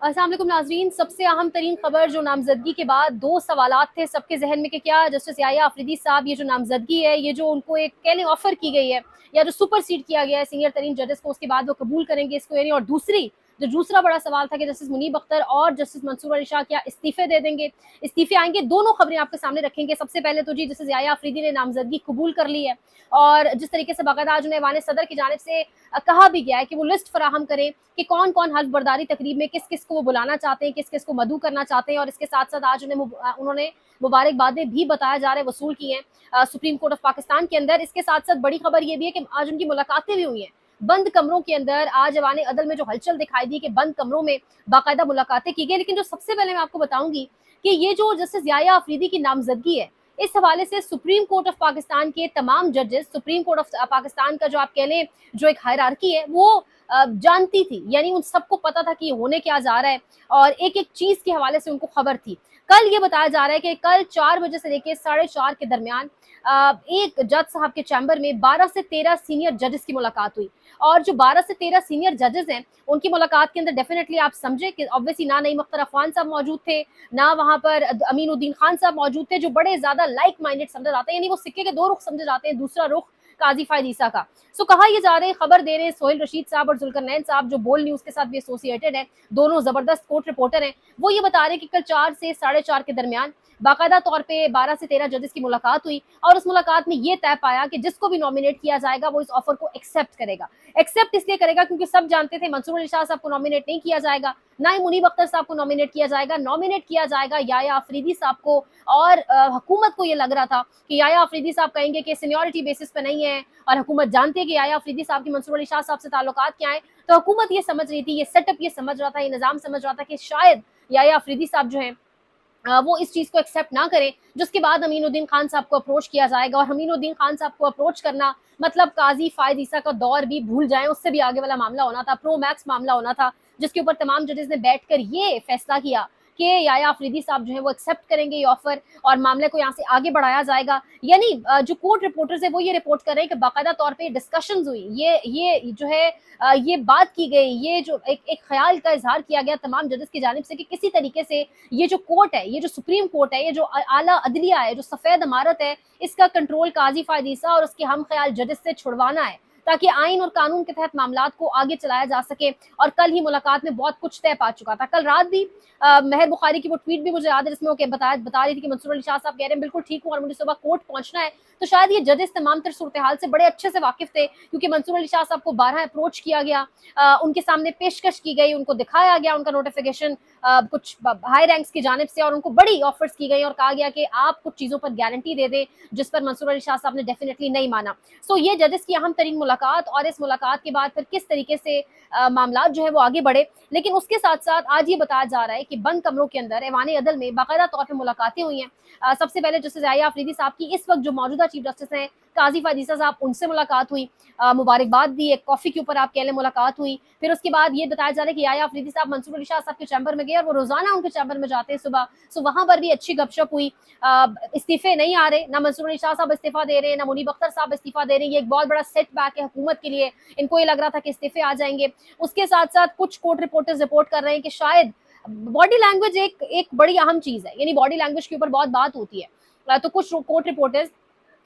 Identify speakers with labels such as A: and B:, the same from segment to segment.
A: अस्सलाम वालेकुम नाज़रीन। सबसे अहम तरीन खबर जो नामजदगी के बाद दो सवालात थे सबके जहन में कि क्या जस्टिस याहिया अफरीदी साहब ये जो नामजदगी है, ये जो उनको एक कह लें ऑफर की गई है या जो सुपर सीड किया गया है सीनियर तरीन जजेस को, उसके बाद वो कबूल करेंगे इसको या नहीं। और दूसरा बड़ा सवाल था कि जस्टिस मुनीब अख्तर और जस्टिस मंसूर अली शाह क्या इस्तीफे दे देंगे, इस्तीफे आएंगे। दोनों खबरें आपके सामने रखेंगे। सबसे पहले तो जी जस्टिस याहिया अफरीदी ने नामजदगी कबूल कर ली है और जिस तरीके से बाकायदा आज उन्हें ऐवान सदर की जानिब से कहा भी गया है कि वो लिस्ट फराहम करें कि कौन कौन हल्फ बर्दारी तकरीब में किस किस को वो बुलाना चाहते हैं, किस किस को मदऊ करना चाहते हैं। और इसके साथ साथ आज उन्होंने मुबारकबादें भी बताया जा रहा है वसूल की हैं सुप्रीम कोर्ट ऑफ पाकिस्तान के अंदर। इसके साथ साथ बड़ी खबर ये भी है कि आज उनकी मुलाकातें भी हुई हैं बंद कमरों के अंदर। आज ऐवान अदल में जो हलचल दिखाई दी कि बंद कमरों में बाकायदा मुलाकातें की गई। लेकिन जो सबसे पहले मैं आपको बताऊंगी कि ये जो जस्टिस याहिया अफरीदी की नामजदगी है, इस हवाले से सुप्रीम कोर्ट ऑफ पाकिस्तान के तमाम जजेस, सुप्रीम कोर्ट ऑफ पाकिस्तान का जो आप कह लें जो एक हायरार्की है वो जानती थी, यानी उन सबको पता था कि ये होने क्या जा रहा है और एक एक चीज के हवाले से उनको खबर थी। कल ये बताया जा रहा है कि कल 4 बजे से लेकर 4:30 के दरमियान एक जज साहब के चैम्बर में 12 से 13 सीनियर जजेस की मुलाकात हुई। और जो 12 से 13 सीनियर जजेस हैं उनकी मुलाकात के अंदर डेफिनेटली आप समझे कि ऑब्वियसली ना नईम अख्तर अफवान साहब मौजूद थे, ना वहां पर अमीनुद्दीन खान साहब मौजूद थे, जो बड़े ज्यादा लाइक माइंडेड समझे जाते हैं, यानी वो सिक्के के दो रुख समझे जाते हैं। दूसरा रुख काजी फायद ईसा का। सो कहा ये जा रहे हैं, खबर दे रहे हैं सोहेल रशीद साहब और जुल्करनैन साहब जो बोल न्यूज के साथ भी एसोसिएटेड है, दोनों जबरदस्त कोर्ट रिपोर्टर हैं। वो ये बता रहे हैं कि कल 4 से 4:30 के दरमियान बाकायदा तौर पे 12 से 13 जजेस की मुलाकात हुई और उस मुलाकात में ये तय पाया कि जिसको भी नॉमिनेट किया जाएगा वो इस ऑफर को एक्सेप्ट करेगा। एक्सेप्ट इसलिए करेगा क्योंकि सब जानते थे मंसूर अली शाह साहब को नॉमिनेट नहीं किया जाएगा, ना ही मुनीब अख्तर साहब को नॉमिनेट किया जाएगा। नॉमिनेट किया जाएगा याहिया अफरीदी साहब को। और हुकूमत को ये लग रहा था कि याहिया अफरीदी साहब कहेंगे कि सीनियरिटी बेसिस पे नहीं है, और हुकूमत जानती है कि याहिया अफरीदी साहब की मंसूर अली शाह साहब से ताल्लुकात क्या है। तो हुकूमत ये समझ रही थी, ये सेटअप ये समझ रहा था, ये निज़ाम समझ रहा था कि शायद याहिया अफरीदी साहब जो है वो इस चीज़ को एक्सेप्ट ना करें, जिसके बाद अमीनुद्दीन खान साहब को अप्रोच किया जाएगा। और अमीनुद्दीन खान साहब को अप्रोच करना मतलब काजी फायद ईसा का दौर भी भूल जाएं, उससे भी आगे वाला मामला होना था, प्रो मैक्स मामला होना था, जिसके ऊपर तमाम जजेस ने बैठकर ये फैसला किया कि याहिया अफरीदी साहब जो है वो एक्सेप्ट करेंगे ये ऑफर और मामले को यहाँ से आगे बढ़ाया जाएगा। यानी जो कोर्ट रिपोर्टर्स है वो ये रिपोर्ट कर रहे हैं कि बाकायदा तौर पे डिस्कशंस हुई, ये जो है ये बात की गई, ये जो एक ख्याल का इजहार किया गया तमाम जजेस की जानिब से कि किसी तरीके से ये जो कोर्ट है, ये जो सुप्रीम कोर्ट है, ये जो आला अदलिया है, जो सफेद इमारत है, इसका कंट्रोल काजी फायद ईसा और उसके हम ख्याल जजेस से छुड़वाना है ताकि आइन और कानून के तहत मामलात को आगे चलाया जा सके। और कल ही मुलाकात में बहुत कुछ तय पा चुका था। कल रात भी मेहर बुखारी की वो ट्वीट भी मुझे याद है जिसमें वो बता रही थी कि मंसूर अली शाह साहब कह रहे हैं बिल्कुल ठीक हूँ और मुझे सुबह कोर्ट पहुंचना है। तो शायद ये जजेस तमाम तर सूरत हाल से बड़े अच्छे से वाकिफ थे, क्योंकि मंसूर अली शाह साहब को 12 अप्रोच किया गया, उनके सामने पेशकश की गई, उनको दिखाया गया उनका नोटिफिकेशन कुछ हाई रैंक्स की जानिब से, और उनको बड़ी ऑफर्स की गई और कहा गया कि आप कुछ चीज़ों पर गारंटी दे दें, जिस पर मंसूर अली शाह साहब ने डेफिनेटली नहीं माना। सो ये जजेस की अहम तरीन मुलाकात, और इस मुलाकात के बाद फिर किस तरीके से मामला जो है वो आगे बढ़े। लेकिन उसके साथ साथ आज ये बताया जा रहा है कि बंद कमरों के अंदर ऐवान अदल में बाकायदा तौर पर मुलाकातें हुई हैं। सबसे पहले जस्टिस याहिया अफरीदी साहब की इस वक्त जो मौजूदा चीफ जस्टिस हैं काजी फायद ईसा साहब, उनसे मुलाकात हुई, मुबारकबाद दी, एक कॉफ़ी के ऊपर आप कह लें मुलाकात हुई। फिर उसके बाद ये बताया जा रहा है कि याहिया अफरीदी साहब मंसूर अली शाह साहब के चैम्बर में गए और वो रोजाना उनके चैम्बर में जाते हैं सुबह। सो वहां पर भी अच्छी गपशप हुई। इस्तीफे नहीं आ रहे, ना मंसूर अली शाह साहब इस्तीफा दे रहे हैं, ना मुनीब अख्तर साहब इस्तीफा दे रहे हैं। ये एक बहुत बड़ा सेट बैक है हुकूमत के लिए, इनको ये लग रहा था कि इस्तीफे आ जाएंगे। उसके साथ साथ कुछ कोर्ट रिपोर्टर्स रिपोर्ट कर रहे हैं कि शायद बॉडी लैंग्वेज एक बड़ी अहम चीज है, यानी बॉडी लैंग्वेज के ऊपर बहुत बात होती है। तो कुछ कोर्ट रिपोर्टर्स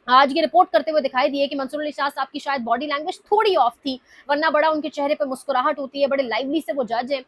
A: आज ये रिपोर्ट करते हुए दिखाई दिए कि मंसूर अली शाह साहब की शायद बॉडी लैंग्वेज थोड़ी ऑफ थी, वरना बड़ा उनके चेहरे पर मुस्कुराहट होती है, बड़े लाइवली से वो जज हैं,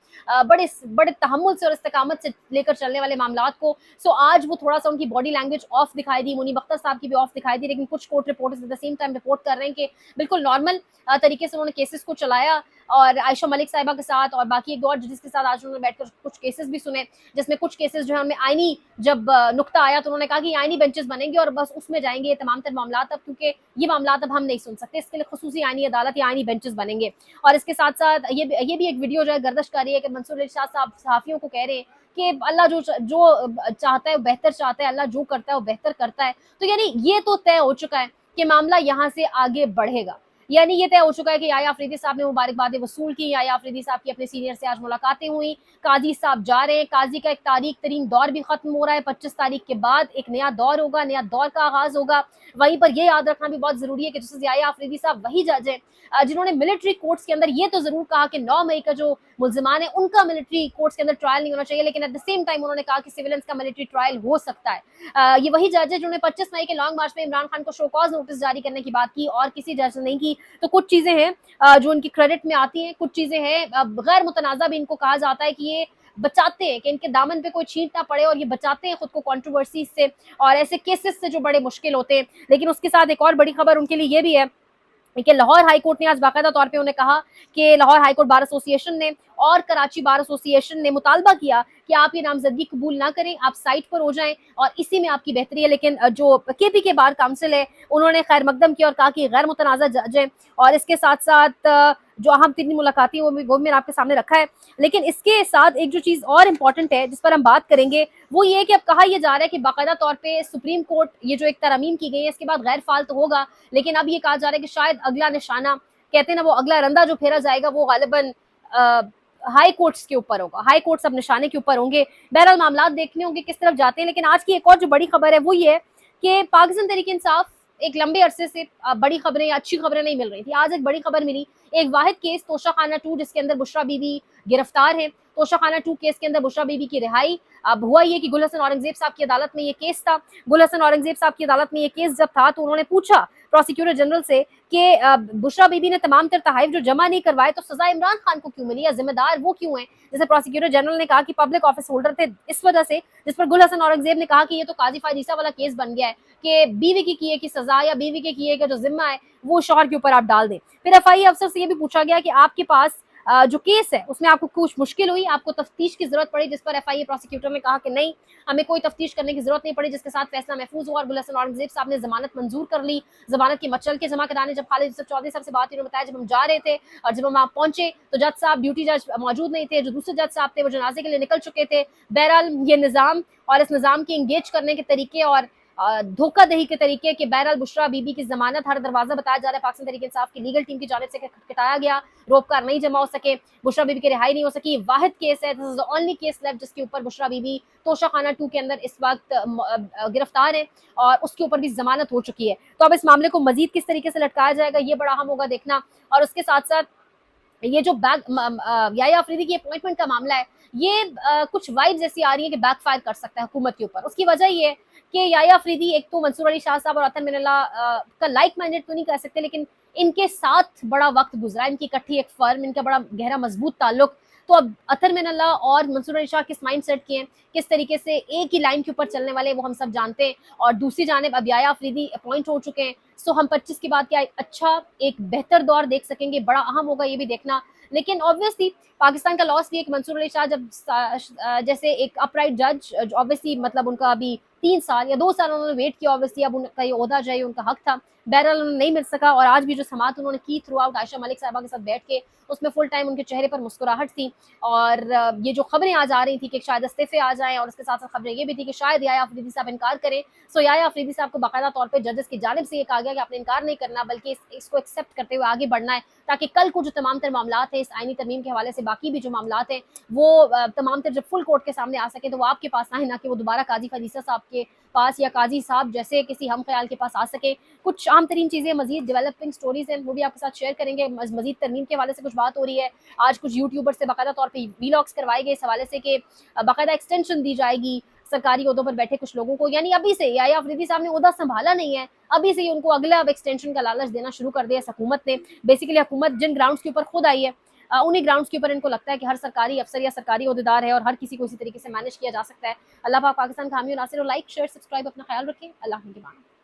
A: बड़े बड़े तहम्मुल से और इस्तेकामत से लेकर चलने वाले मामलात को। सो आज वो थोड़ा सा उनकी बॉडी लैंग्वेज ऑफ दिखाई दी, मुनीब अख्तर साहब की भी ऑफ दिखाई दी। लेकिन कुछ court reporters at the same time report कर रहे हैं कि बिल्कुल नॉर्मल तरीके से उन्होंने केसेस को चलाया, और आयशा मलिक साहिबा के साथ और बाकी एक और जजेस के साथ आज उन्होंने बैठकर कुछ केसेस भी सुने, जिसमें कुछ केसेस जो है उनमें आईनी जब नुक्ता आया तो उन्होंने कहा कि आईनी बेंचेस बनेंगे और बस उसमें जाएंगे ये तमाम तर मामलात, अब क्योंकि ये मामलात अब हम नहीं सुन सकते, इसके लिए खुसूसी आईनी अदालत या आईनी बेंचेस बनेंगे। और इसके साथ साथ ये भी एक वीडियो जो है गर्दिश कर रही है कि मंसूर अली शाह साहब सहाफियों को कह रहे हैं कि अल्लाह जो चाहता है वो बेहतर चाहता है, अल्लाह जो करता है वो बेहतर करता है। तो यानी ये तो तय हो चुका है कि मामला यहाँ से आगे बढ़ेगा। यानी ये तय हो चुका है कि याया अफरीदी साहब ने मुबारकबादें वसूल की, याया अफरीदी साहब की अपने सीनियर से आज मुलाकातें हुई, काजी साहब जा रहे हैं, काजी का एक तारीख तरीन दौर भी खत्म हो रहा है, 25 तारीख के बाद एक नया दौर होगा, नया दौर का आगाज होगा। वहीं पर ये याद रखना भी बहुत जरूरी है कि जस्टिस याया अफरीदी साहब वही जज हैं जिन्होंने मिलिट्री कोर्ट्स के अंदर ये तो जरूर कहा कि 9 मई का जो मुल्जिमान है उनका मिलिट्री कोर्ट्स के अंदर ट्रायल नहीं होना चाहिए, लेकिन एट द सेम टाइम उन्होंने कहा कि सिविलियंस का मिलिट्री ट्रायल हो सकता है। ये वही जज है जिन्होंने 25 मई के लॉन्ग मार्च में इमरान खान को शो कॉज नोटिस जारी करने की बात की और किसी जज ने नहीं की। तो कुछ चीजें हैं जो उनकी क्रेडिट में आती हैं, कुछ चीजें हैं गैर मुतनाज़ा भी इनको कहा जाता है कि ये बचाते हैं कि इनके दामन पे कोई छींट ना पड़े और ये बचाते हैं खुद को कंट्रोवर्सी से और ऐसे केसेस से जो बड़े मुश्किल होते हैं। लेकिन उसके साथ एक और बड़ी खबर उनके लिए ये भी है कि लाहौर हाई कोर्ट ने आज बाकायदा तौर पे उन्हें कहा कि Lahore high court bar association ने और कराची बार एसोसिएशन ने मुतालबा किया कि आप ये नामजदगी कबूल ना करें, आप साइट पर हो जाएं और इसी में आपकी बेहतरी है। लेकिन जो केपी के बार काउंसिल है उन्होंने खैर मकदम किया और कहा कि गैर मुतनाज़ा जज है और इसके साथ साथ जो अहम 3 मुलाकातें वो मैंने आपके सामने रखा है। लेकिन इसके साथ एक जो चीज़ और इम्पॉर्टेंट है जिस पर हम बात करेंगे वो ये कि अब कहा यह जा रहा है कि बाकायदा तौर पे सुप्रीम कोर्ट ये जो एक तरमीम की गई है इसके बाद गैर फाल तो होगा, लेकिन अब ये कहा जा रहा है कि शायद अगला निशाना कहते हैं ना वो अगला रंदा जो फेरा जाएगा वो गालिबन हाई कोर्ट्स के ऊपर होगा, हाई कोर्ट्स अब निशाने के ऊपर होंगे। बहरहाल मामला देखने होंगे किस तरफ जाते हैं। लेकिन आज की एक और जो बड़ी खबर है वो ये है कि पाकिस्तान तहरीक इंसाफ एक लंबे अरसे से बड़ी खबरें या अच्छी खबरें नहीं मिल रही थी। आज एक बड़ी खबर मिली, एक वाहिद केस तोशाखाना 2 जिसके अंदर बुशरा बीबी गिरफ्तार है। तोशाखाना 2 केस के अंदर बुशरा बीबी की रिहाई। अब हुआ ये कि गुल हसन औरंगजेब साहब की अदालत में ये केस था। गुल हसन औरंगजेब साहब की अदालत में ये केस जब था तो उन्होंने पूछा प्रोसिक्यूटर जनरल से कि बुशरा बीबी ने तमाम तर तहाइफ जो जमा नहीं करवाए तो सजा इमरान खान को क्यों मिली या जिम्मेदार वो क्यों है। जैसे प्रोसिक्यूटर जनरल ने कहा कि पब्लिक ऑफिस होल्डर थे इस वजह से, जिस पर गुल हसन औरंगजेब ने कहा कि ये तो काजी फायजीसा वाला केस बन गया है कि बीवी की किए की सजा या बीवी के किए का जो जिम्मा है वो शौहर के ऊपर आप डाल दें। फिर एफआईए अफसर से ये भी पूछा गया कि आपके पास जो केस है उसमें आपको कुछ मुश्किल हुई, आपको तफ्तीश की जरूरत पड़ी, जिस पर एफआईए प्रोसिक्यूटर ने कहा कि नहीं हमें कोई तफ्तीश करने की जरूरत नहीं पड़ी, जिसके साथ फैसला महफूज हुआ और गुल हसन औरंगजेब साहब ने जमानत मंजूर कर ली। जमानत की मचल के जमा कराने जब खालिद यूसुफ चौधरी साहब से बात हुई, बताया जब हम जा रहे थे और जब हम वहाँ पहुंचे तो जज साहब ड्यूटी जज मौजूद नहीं थे, जो दूसरे जज साहब थे वो जनाजे के लिए निकल चुके थे। बहरहाल ये निज़ाम और इस निज़ाम के इंगेज करने के तरीके और धोखा दही के तरीके के बहरहाल बुशरा बीबी की जमानत हर दरवाजा बताया जा रहा है पाकिस्तान तहरीक इंसाफ की लीगल टीम की जानिब से खटखटाया गया, रोपकार नहीं जमा हो सके, बुशरा बीबी की रिहाई नहीं हो सकी। वाहिद केस है, this is the only case left जिसके ऊपर बुशरा बीबी तोशाखाना 2 के अंदर इस वक्त गिरफ्तार है और उसके ऊपर भी जमानत हो चुकी है। तो अब इस मामले को मजीद किस तरीके से लटकाया जाएगा ये बड़ा अहम होगा देखना। और उसके साथ साथ ये जो याया अफरीदी की अपॉइंटमेंट का मामला है ये कुछ वाइब्स ऐसी आ रही है कि बैकफायर कर सकता है हुकूमत के ऊपर। उसकी वजह ये है कि याया अफरीदी एक तो मंसूर अली शाह साहब और अतन मिनल्ला का लाइक माइंडेड तो नहीं कह सकते, लेकिन इनके साथ बड़ा वक्त गुजरा, इनकी इकट्ठी एक फर्म, इनका बड़ा गहरा मजबूत ताल्लुक। तो अब अतर मिनल्ला और मंसूर अली शाह किस माइंड सेट के हैं, किस तरीके से एक ही लाइन के ऊपर चलने वाले वो हम सब जानते हैं। और दूसरी जानिब अब याया अफरीदी अपॉइंट हो चुके हैं, सो हम 25 के बाद क्या एक अच्छा एक बेहतर दौर देख सकेंगे, बड़ा अहम होगा ये भी देखना। लेकिन ऑब्वियसली पाकिस्तान का लॉस भी है कि मंसूर अली शाह जब जैसे एक अपराइट जज ऑब्वियसली मतलब उनका अभी 3 साल या 2 साल उन्होंने वेट किया, ऑब्वियसली अब उनका ये ओहदा चाहिए, उनका हक था, बहरहाल उन्हें नहीं मिल सका। और आज भी जो समात उन्होंने की थ्रू आउट आयशा मलिक साहबा के साथ बैठ के उसमें फुल टाइम उनके चेहरे पर मुस्कुराहट थी। और ये जो खबरें आज आ रही थी कि शायद इस्तीफे आ जाएं और उसके साथ साथ खबरें ये भी थी कि शायद याया अफरीदी साहब इनकार करें। सो याया अफरीदी साहब को बाकायदा तौर पर जजेस की जानिब से ये कहा गया कि आपने इनकार नहीं करना बल्कि इसको एक्सेप्ट करते हुए आगे बढ़ना है, ताकि कल को जो तमाम तर मामला है इस आईनी तरमीम के हवाले से बाकी भी जो मामला हैं वो तमाम तर जब फुल कोर्ट के सामने आ सके तो वो आपके पास आए, ना कि वो दोबारा काजी फरीसा साहब के पास या काजी साहब जैसे किसी हम ख्याल के पास आ सके। कुछ आम तरीन चीज़ें मजीद डेवलपिंग स्टोरीज हैं वो भी आपके साथ शेयर करेंगे। मजीद तरमीम के हवाले से कुछ बात हो रही है, आज कुछ यूट्यूबर से बाकायदा तौर पर वीलॉग्स करवाए गए इस हवाले से कि बाकायदा एक्सटेंशन दी जाएगी सरकारी ओहदों पर बैठे कुछ लोगों को, यानी अभी से याया अफरीदी साहब ने ओहदा संभाला नहीं है, अभी से ही उनको अगला अब एक्सटेंशन का लालच देना शुरू कर दिया हुकूमत ने। बेसिकली हुकूमत जिन ग्राउंड्स के ऊपर खुद आई है उन्हीं ग्राउंड्स के ऊपर इनको लगता है कि हर सरकारी अफसर या सरकारी ओहदेदार है और हर किसी को इसी तरीके से मैनेज किया जा सकता है। अल्लाह पाक पाकिस्तान का हामी और नासिर। लाइक शेयर सब्सक्राइब, अपना ख्याल रखें। अल्लाह के बाद।